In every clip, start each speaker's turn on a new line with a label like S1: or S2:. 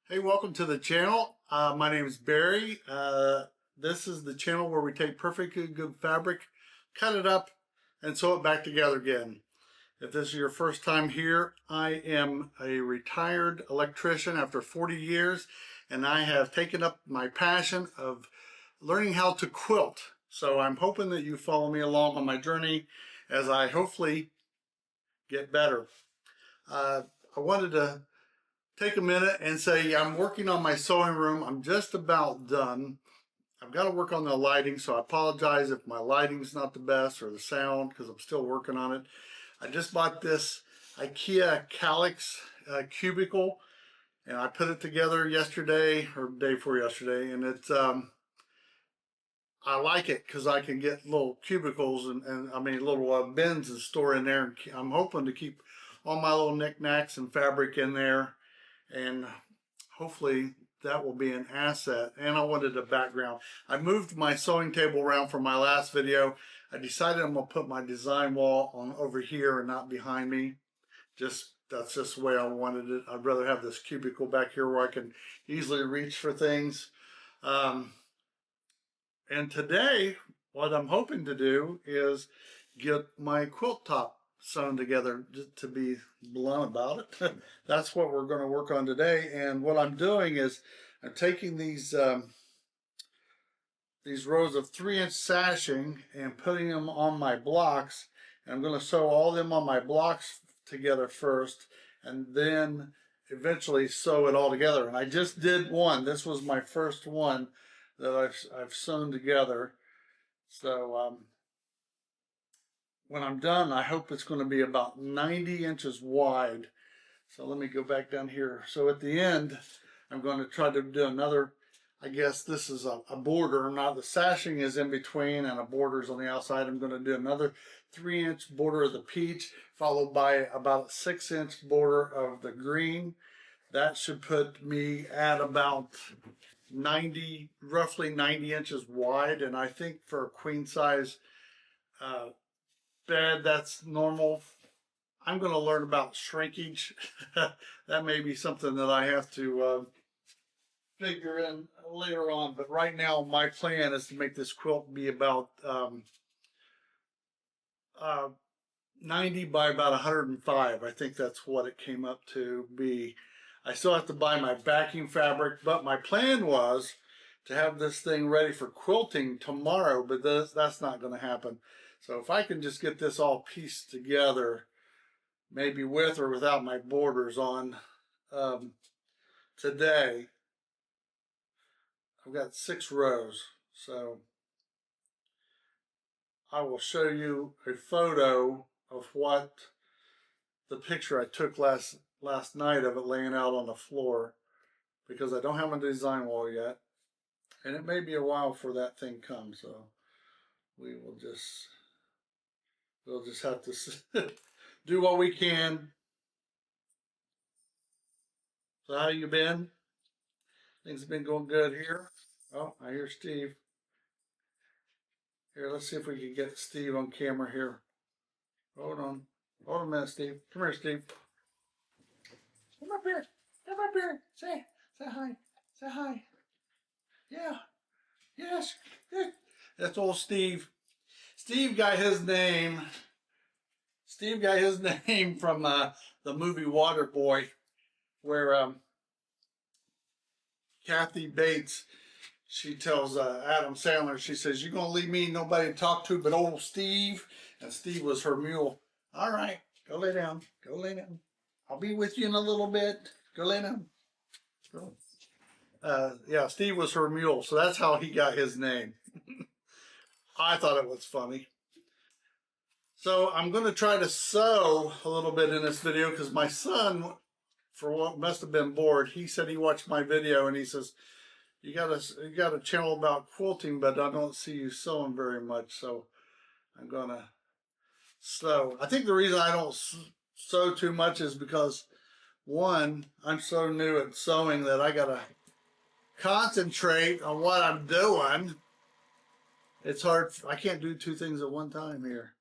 S1: Hey, welcome to the channel. My name is Barry. This is the channel where we take perfectly good fabric, cut it up, and sew it back together again. If this is your first time here, I am a retired electrician after 40 years, and I have taken up my passion of learning how to quilt. So I'm hoping that you follow me along on my journey as I hopefully get better. I wanted to take a minute and say I'm working on my sewing room. I'm just about done. I've got to work on the lighting, so I apologize if my lighting's not the best or the sound because I'm still working on it. I just bought this IKEA Calyx cubicle, and I put it together yesterday or day before yesterday, and it's I like it because I can get little cubicles and I mean little bins to store in there. I'm hoping to keep all my little knickknacks and fabric in there, and hopefully that will be an asset. And I wanted a background. I moved my sewing table around from my last video. I decided I'm gonna put my design wall on over here and not behind me. That's just the way I wanted it. I'd rather have this cubicle back here where I can easily reach for things. And today, what I'm hoping to do is get my quilt top sewn together, just to be blunt about it. That's what we're going to work on today. And what I'm doing is I'm taking these rows of 3-inch sashing and putting them on my blocks. And I'm going to sew all of them on my blocks together first, and then eventually sew it all together. And I just did one. This was my first one that I've sewn together. So when I'm done, I hope it's going to be about 90 inches wide. So let me go back down here. So at the end, I'm going to try to do another, I guess this is a border. Now the sashing is in between and a border's on the outside. I'm going to do another 3-inch border of the peach, followed by about a 6-inch border of the green. That should put me at about roughly 90 inches wide. And I think for a queen size bed, that's normal. I'm going to learn about shrinkage. That may be something that I have to figure in later on. But right now, my plan is to make this quilt be about 90 by about 105. I think that's what it came up to be. I still have to buy my backing fabric, but my plan was to have this thing ready for quilting tomorrow, but that's not going to happen. So if I can just get this all pieced together, maybe with or without my borders on today. I've got 6 rows, so I will show you a photo of what the picture I took last night of it laying out on the floor, because I don't have a design wall yet, and it may be a while before that thing comes. So we'll just have to do what we can. So how you been? Things have been going good here. Oh, I hear Steve. Here, let's see if we can get Steve on camera here. Hold on. Hold a minute, Steve. Come here, Steve. Come up here. Come up here. Say hi. Say hi. Yeah. Yes. Good. That's old Steve. Steve got his name. Steve got his name from the movie Waterboy, where Kathy Bates, she tells Adam Sandler, she says, "You're gonna leave me nobody to talk to but old Steve," and Steve was her mule. All right, go lay down. Go lay down. I'll be with you in a little bit. Go lay down. Go. Yeah, Steve was her mule, so that's how he got his name. I thought it was funny. So I'm going to try to sew a little bit in this video because my son, for what must have been bored, he said he watched my video and he says, you got a channel about quilting, but I don't see you sewing very much. So I'm going to sew. I think the reason I don't sew too much is because, one, I'm so new at sewing that I got to concentrate on what I'm doing. It's hard. I can't do 2 things at one time here.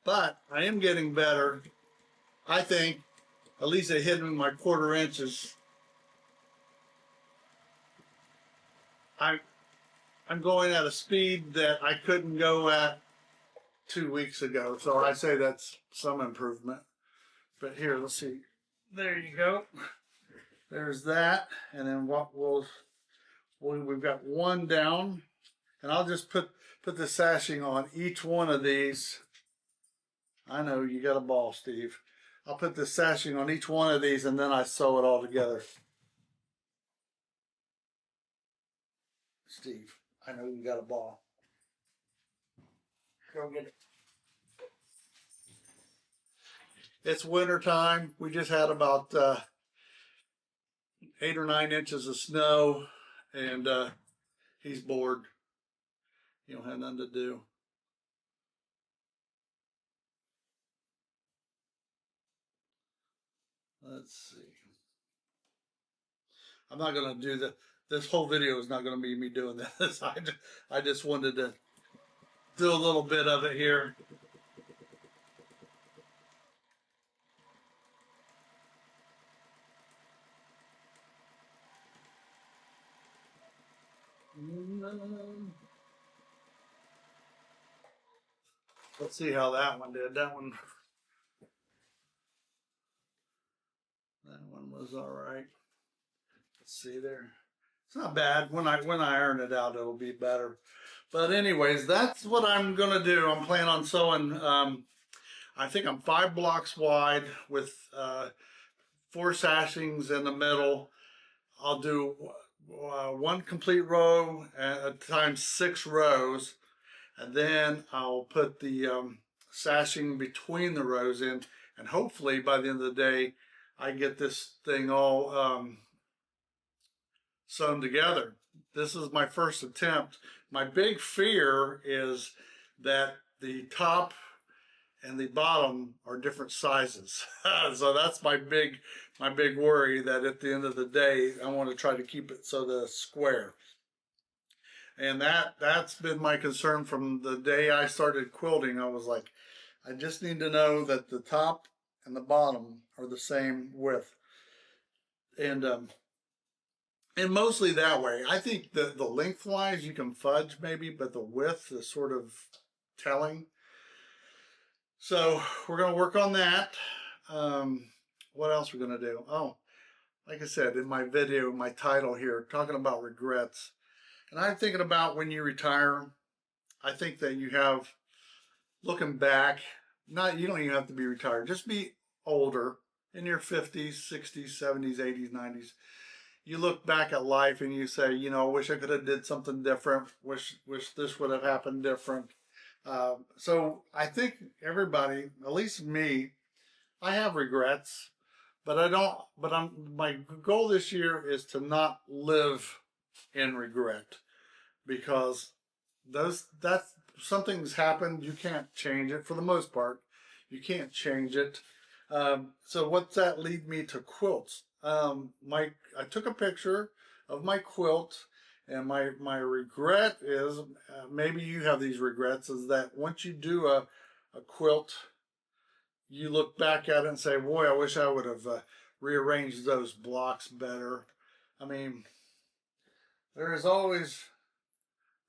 S1: But I am getting better. I think at least at hitting my 1/4 inches I'm going at a speed that I couldn't go at 2 weeks ago. So I say that's some improvement. But here, let's see. There you go. There's that. And then we've got one down. And I'll just put the sashing on each one of these. I know you got a ball, Steve. I'll put the sashing on each one of these and then I sew it all together. Steve, I know you got a ball. Go get it. It's winter time. We just had about 8 or 9 inches of snow, and he's bored. He don't have nothing to do. Let's see. I'm not going to do this whole video is not going to be me doing this. I just wanted to do a little bit of it here. Let's see how that one did. That one was all right. Let's see there. It's not bad. When I iron it out, it'll be better. But anyways, that's what I'm gonna do. I'm planning on sewing. I think I'm 5 blocks wide with 4 sashings in the middle. I'll do one complete row at times 6 rows, and then I'll put the sashing between the rows in, and hopefully by the end of the day I get this thing all sewn together. This is my first attempt. My big fear is that the top and the bottom are different sizes. So that's my big worry, that at the end of the day I want to try to keep it so that it's square. And that's been my concern from the day I started quilting. I was like, I just need to know that the top and the bottom are the same width. And mostly that way. I think the lengthwise you can fudge maybe, but the width is sort of telling. So we're going to work on that. What else we're going to do? Oh, like I said in my video, my title here, talking about regrets. And I'm thinking about when you retire, I think that you have, looking back, you don't even have to be retired, just be older, in your 50s, 60s, 70s, 80s, 90s. You look back at life and you say, you know, wish I could have did something different, wish this would have happened different. So I think everybody, at least me, I have regrets, but I don't, my goal this year is to not live in regret, because something's happened, you can't change it for the most part. You can't change it. So what's that lead me to quilts? I took a picture of my quilt, and my regret is, maybe you have these regrets, is that once you do a quilt, you look back at it and say, boy, I wish I would have rearranged those blocks better. I mean, there is always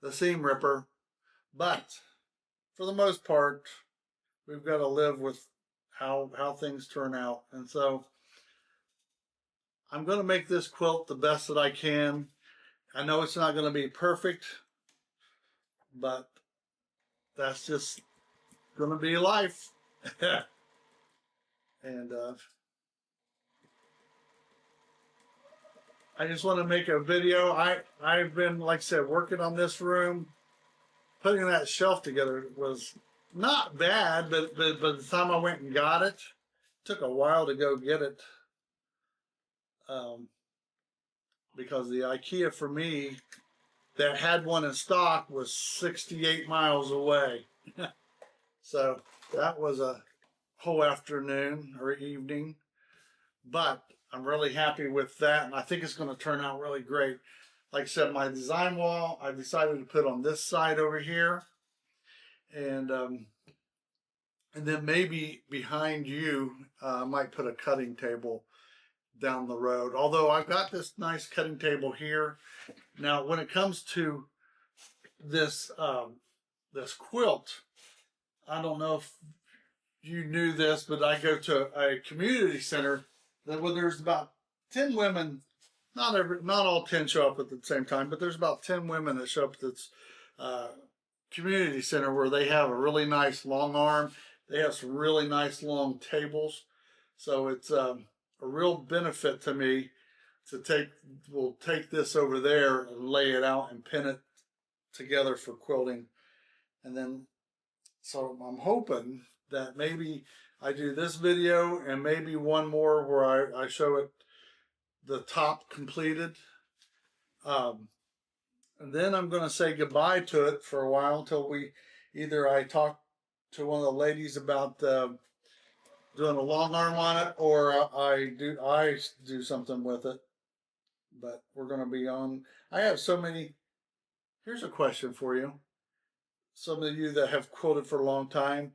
S1: the seam ripper, but for the most part, we've got to live with how things turn out. And so I'm going to make this quilt the best that I can. I know it's not going to be perfect, but that's just going to be life. And I just want to make a video. I've been, like I said, working on this room. Putting that shelf together was not bad, but by the time I went and got it, took a while to go get it. Because the IKEA for me that had one in stock was 68 miles away. So that was a whole afternoon or evening, but I'm really happy with that, and I think it's going to turn out really great. Like I said, my design wall, I decided to put on this side over here, and then maybe behind you, I might put a cutting table down the road. Although I've got this nice cutting table here, Now, when it comes to this this quilt, I don't know if you knew this, but I go to a community center that where there's about 10 women. Not all 10 show up at the same time, but there's about 10 women that show up at this community center where they have a really nice long arm. They have some really nice long tables. So it's a real benefit to me to we'll take this over there and lay it out and pin it together for quilting. And then, so I'm hoping that maybe I do this video and maybe one more where I show it the top completed. And then I'm going to say goodbye to it for a while until either I talk to one of the ladies about doing a long arm on it, or I do something with it. But we're going to be on. I have so many. Here's a question for you. Some of you that have quilted for a long time,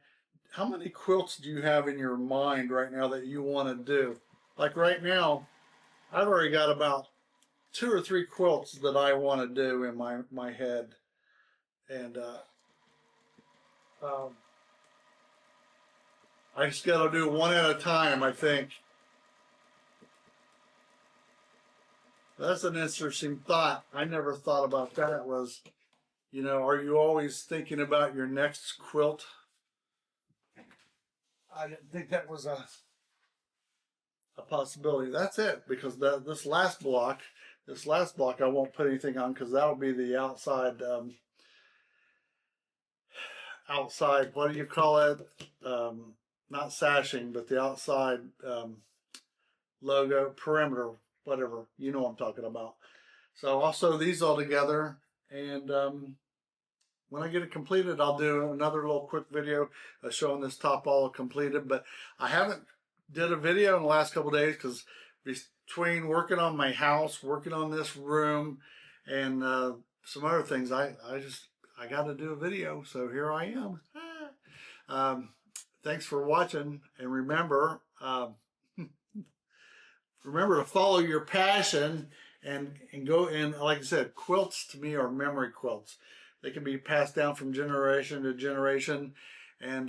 S1: how many quilts do you have in your mind right now that you want to do? Like right now, I've already got about 2 or 3 quilts that I want to do in my head, and I just got to do one at a time, I think. That's an interesting thought. I never thought about that. Was, you know, are you always thinking about your next quilt? I didn't think that was a possibility. That's it, because this last block I won't put anything on because that'll be the outside outside, what do you call it? Not sashing, but the outside logo, perimeter, whatever, you know what I'm talking about. So I'll sew these all together, and when I get it completed, I'll do another little quick video showing this top all completed. But I haven't did a video in the last couple days because between working on my house, working on this room, and some other things, I got to do a video. So here I am. Thanks for watching, and remember to follow your passion and go in. Like I said, quilts to me are memory quilts. They can be passed down from generation to generation, and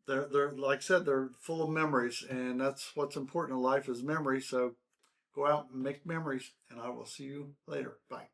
S1: they're like I said, they're full of memories, and that's what's important in life is memory. So go out and make memories, and I will see you later. Bye.